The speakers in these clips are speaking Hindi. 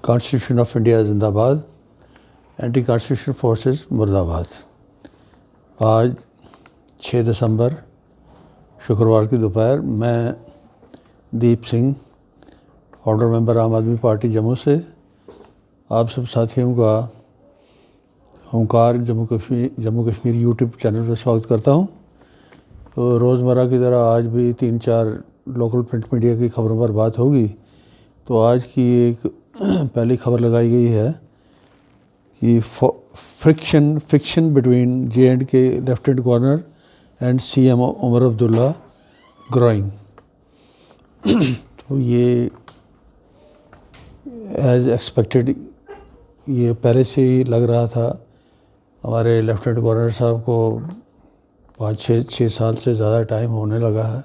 कॉन्स्टिट्यूशन ऑफ इंडिया जिंदाबाद, एंटी कॉन्स्टिट्यूशन फोर्सेस मुर्दाबाद। आज 6 दिसंबर शुक्रवार की दोपहर मैं दीप सिंह, फाउंडर मेंबर आम आदमी पार्टी जम्मू से आप सब साथियों का ओंकार जम्मू कश्मीर यूट्यूब चैनल पर स्वागत करता हूं। तो रोज़मर्रा की तरह आज भी 3-4 लोकल प्रिंट मीडिया की खबरों पर बात होगी। तो आज की एक पहली खबर लगाई गई है कि friction between J&K lieutenant governor and CM Omar Abdullah growing. तो ये एज एक्सपेक्टेड ये पहले से ही लग रहा था। हमारे लेफ्टिनेंट गवर्नर साहब को 5-6 साल से ज़्यादा टाइम होने लगा है।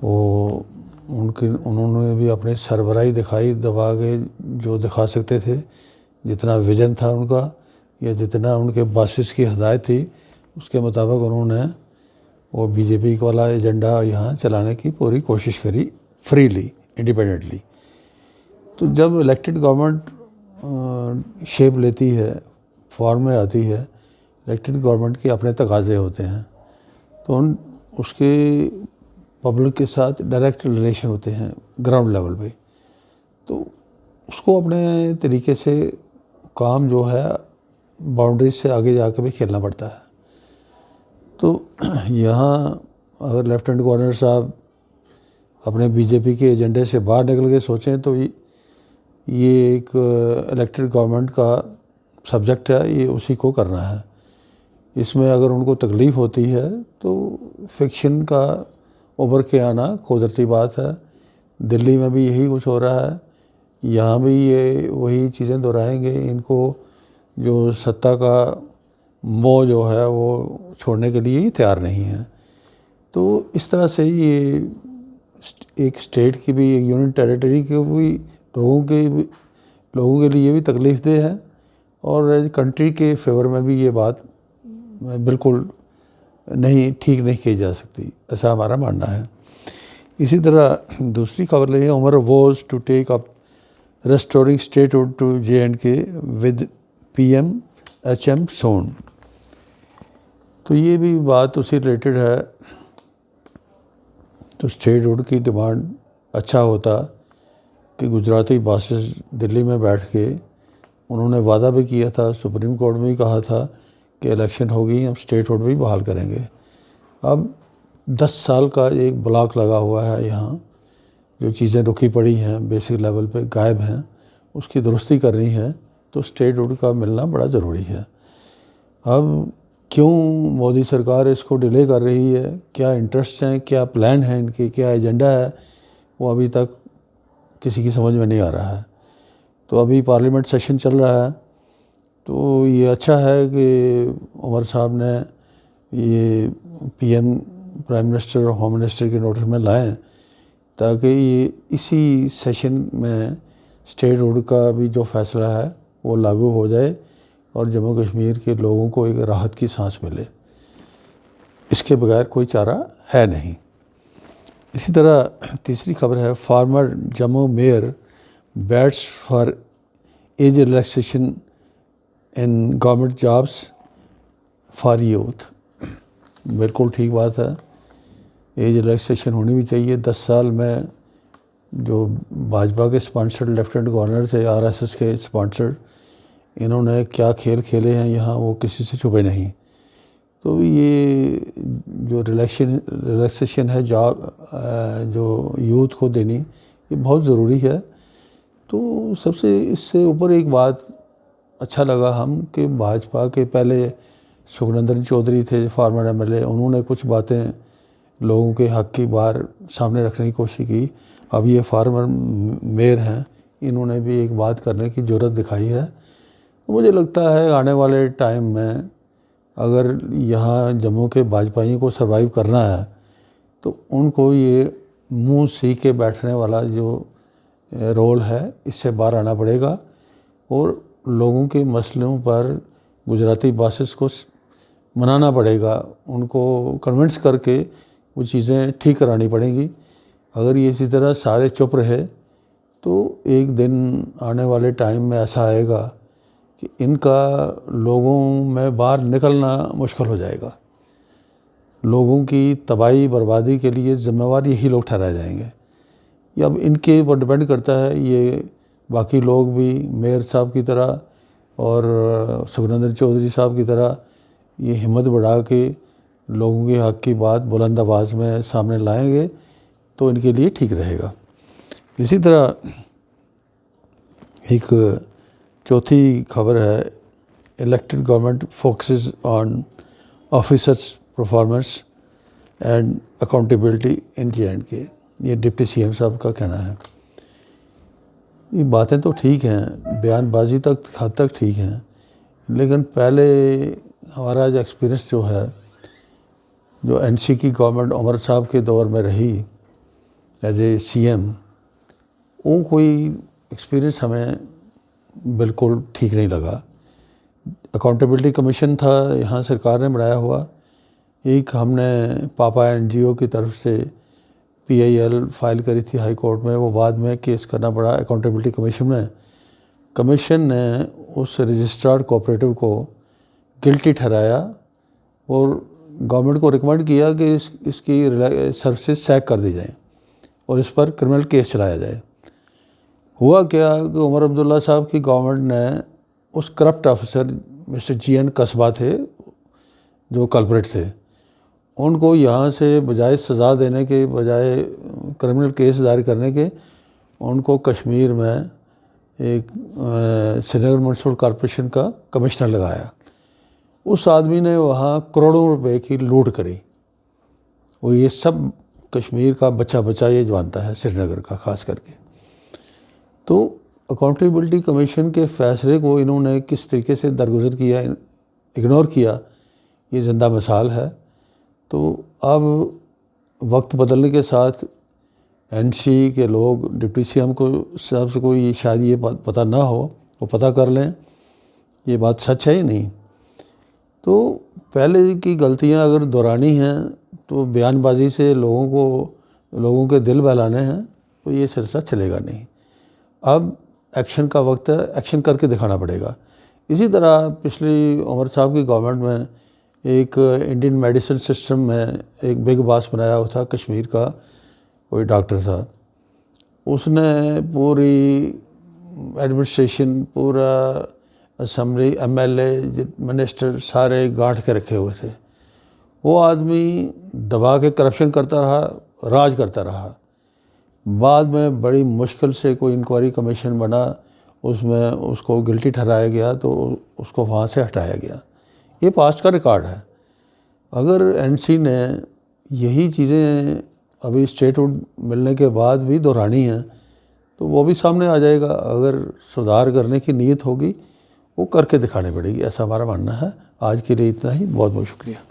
वो उन्होंने भी अपनी सरबराही दिखाई, दबा के जो दिखा सकते थे, जितना विजन था उनका या जितना उनके बासिस की हदायत थी उसके मुताबिक उन्होंने वो बीजेपी वाला एजेंडा यहाँ चलाने की पूरी कोशिश करी, फ्रीली, इंडिपेंडेंटली। तो जब इलेक्टेड गवर्नमेंट शेप लेती है, फॉर्म में आती है, इलेक्टेड गवर्नमेंट के अपने तकाज़े होते हैं, तो उसके पब्लिक के साथ डायरेक्ट रिलेशन होते हैं ग्राउंड लेवल पे। तो उसको अपने तरीके से काम जो है बाउंड्री से आगे जाकर भी खेलना पड़ता है। तो यहाँ अगर लेफ्टिनेंट गवर्नर साहब अपने बीजेपी के एजेंडे से बाहर निकल के सोचें तो ये एक इलेक्टेड गवर्नमेंट का सब्जेक्ट है, ये उसी को करना है। इसमें अगर उनको तकलीफ़ होती है तो फिक्शन का उभर के आना कुदरती बात है। दिल्ली में भी यही कुछ हो रहा है, यहाँ भी ये वही चीज़ें दोहराएंगे। इनको जो सत्ता का मोह जो है वो छोड़ने के लिए ही तैयार नहीं है। तो इस तरह से ये एक स्टेट की भी, एक यूनियन टेरिटरी के भी लोगों के लिए भी तकलीफ़देह है और कंट्री के फेवर में भी ये बात बिल्कुल ठीक नहीं की जा सकती, ऐसा हमारा मानना है। इसी तरह दूसरी खबर ले, Omar was to take up restoring statehood to J&K with PM HM soon. तो ये भी बात उससे रिलेटेड है। तो स्टेटहुड की डिमांड अच्छा होता कि गुजराती बासिस दिल्ली में बैठ के उन्होंने वादा भी किया था, सुप्रीम कोर्ट में भी कहा था कि इलेक्शन होगी, हम स्टेटहुड भी बहाल करेंगे। अब 10 साल का एक ब्लॉक लगा हुआ है यहाँ, जो चीज़ें रुकी पड़ी हैं, बेसिक लेवल पे गायब हैं, उसकी दुरुस्ती करनी है। तो स्टेटहुड का मिलना बड़ा ज़रूरी है। अब क्यों मोदी सरकार इसको डिले कर रही है, क्या इंटरेस्ट हैं, क्या प्लान है इनके, क्या एजेंडा है, वो अभी तक किसी की समझ में नहीं आ रहा है। तो अभी पार्लियामेंट सेशन चल रहा है, तो ये अच्छा है कि उमर साहब ने ये PM प्राइम मिनिस्टर और होम मिनिस्टर के नोटिस में लाएं, ताकि ये इसी सेशन में स्टेटहुड का भी जो फैसला है वो लागू हो जाए और जम्मू कश्मीर के लोगों को एक राहत की सांस मिले। इसके बगैर कोई चारा है नहीं। इसी तरह तीसरी खबर है, farmer Jammu mayor bats for age relaxation in government jobs for youth. बिल्कुल ठीक बात है, एज रिलैक्सेशन होनी भी चाहिए। 10 साल में जो भाजपा के स्पॉन्सर्ड लेफ्टिनेंट गवर्नर थे, RSS के स्पॉन्सर्ड, इन्होंने क्या खेल खेले हैं यहाँ, वो किसी से छुपे नहीं। तो ये जो रिलैक्सेशन है जॉब जो यूथ को देनी, ये बहुत ज़रूरी है। तो सबसे इससे ऊपर एक बात अच्छा लगा हम कि भाजपा के पहले सुखनंदन चौधरी थे फार्मर MLA, उन्होंने कुछ बातें लोगों के हक़ की बार सामने रखने की कोशिश की। अब ये फार्मर मेयर हैं, इन्होंने भी एक बात करने की ज़रूरत दिखाई है। तो मुझे लगता है आने वाले टाइम में अगर यहाँ जम्मू के भाजपाइयों को सर्वाइव करना है तो उनको ये मुंह सी के बैठने वाला जो रोल है इससे बाहर आना पड़ेगा और लोगों के मसलों पर गुजराती बासिस को मनाना पड़ेगा, उनको कन्विंस करके वो चीज़ें ठीक करानी पड़ेंगी। अगर ये इसी तरह सारे चुप रहे तो एक दिन आने वाले टाइम में ऐसा आएगा कि इनका लोगों में बाहर निकलना मुश्किल हो जाएगा। लोगों की तबाही बर्बादी के लिए ज़िम्मेवार यही लोग ठहराए जाएंगे। ये अब इनके ऊपर डिपेंड करता है, ये बाकी लोग भी मेयर साहब की तरह और सुखनंदन चौधरी साहब की तरह ये हिम्मत बढ़ा के लोगों के हक़ की बात बुलंद आवाज़ में सामने लाएंगे तो इनके लिए ठीक रहेगा। इसी तरह एक चौथी खबर है, elected government focuses on officers performance and accountability in J&K। ये डिप्टी CM साहब का कहना है। ये बातें तो ठीक हैं, बयानबाजी तक हद तक ठीक हैं, लेकिन पहले हमारा जो एक्सपीरियंस जो है, जो NC की गवर्नमेंट उमर साहब के दौर में रही एज ए CM, वो कोई एक्सपीरियंस हमें बिल्कुल ठीक नहीं लगा। अकाउंटेबिलिटी कमीशन था यहाँ सरकार ने बनाया हुआ, एक हमने पापा NGO की तरफ से PIL फाइल करी थी हाई कोर्ट में, वो बाद में केस करना पड़ा अकाउंटेबिलिटी कमीशन में। कमीशन ने उस रजिस्ट्रार कोऑपरेटिव को गिल्टी ठहराया और गवर्नमेंट को रिकमेंड किया कि इसकी सर्विसेज सैक कर दी जाए और इस पर क्रिमिनल केस चलाया जाए। हुआ क्या कि उमर अब्दुल्ला साहब की गवर्नमेंट ने उस करप्ट ऑफिसर मिस्टर GN कस्बा थे जो कल्प्रिट थे, उनको यहाँ से बजाय सज़ा देने के बजाय क्रिमिनल केस दायर करने के, उनको कश्मीर में एक श्रीनगर म्यूनसिपल कॉरपोरेशन का कमिश्नर लगाया। उस आदमी ने वहाँ करोड़ों रुपए की लूट करी और ये सब कश्मीर का बच्चा बच्चा ये जानता है, श्रीनगर का ख़ास करके। तो अकाउंटेबिलिटी कमीशन के फ़ैसले को इन्होंने किस तरीके से दरगुजर किया, इग्नोर किया, ये ज़िंदा मिसाल है। तो अब वक्त बदलने के साथ NC के लोग डिप्टी CM को साहब से कोई शायद ये बात पता ना हो, वो पता कर लें ये बात सच है ही नहीं। तो पहले की गलतियां अगर दोहरानी हैं तो बयानबाजी से लोगों के दिल बहलाने हैं तो ये सिलसिला चलेगा नहीं। अब एक्शन का वक्त है, एक्शन करके दिखाना पड़ेगा। इसी तरह पिछली उमर साहब की गवर्नमेंट में एक इंडियन मेडिसिन सिस्टम में एक बिग बॉस बनाया हुआ था कश्मीर का, कोई डॉक्टर था, उसने पूरी एडमिनिस्ट्रेशन, पूरा असम्बली, MLA, मिनिस्टर सारे गांठ के रखे हुए थे। वो आदमी दबा के करप्शन करता रहा, राज करता रहा। बाद में बड़ी मुश्किल से कोई इंक्वायरी कमीशन बना, उसमें उसको गिल्टी ठहराया गया तो उसको वहाँ से हटाया गया। ये पास्ट का रिकॉर्ड है। अगर NC ने यही चीज़ें अभी स्टेटहुड मिलने के बाद भी दोहरानी हैं तो वो भी सामने आ जाएगा। अगर सुधार करने की नीयत होगी वो करके दिखानी पड़ेगी, ऐसा हमारा मानना है। आज के लिए इतना ही, बहुत बहुत शुक्रिया।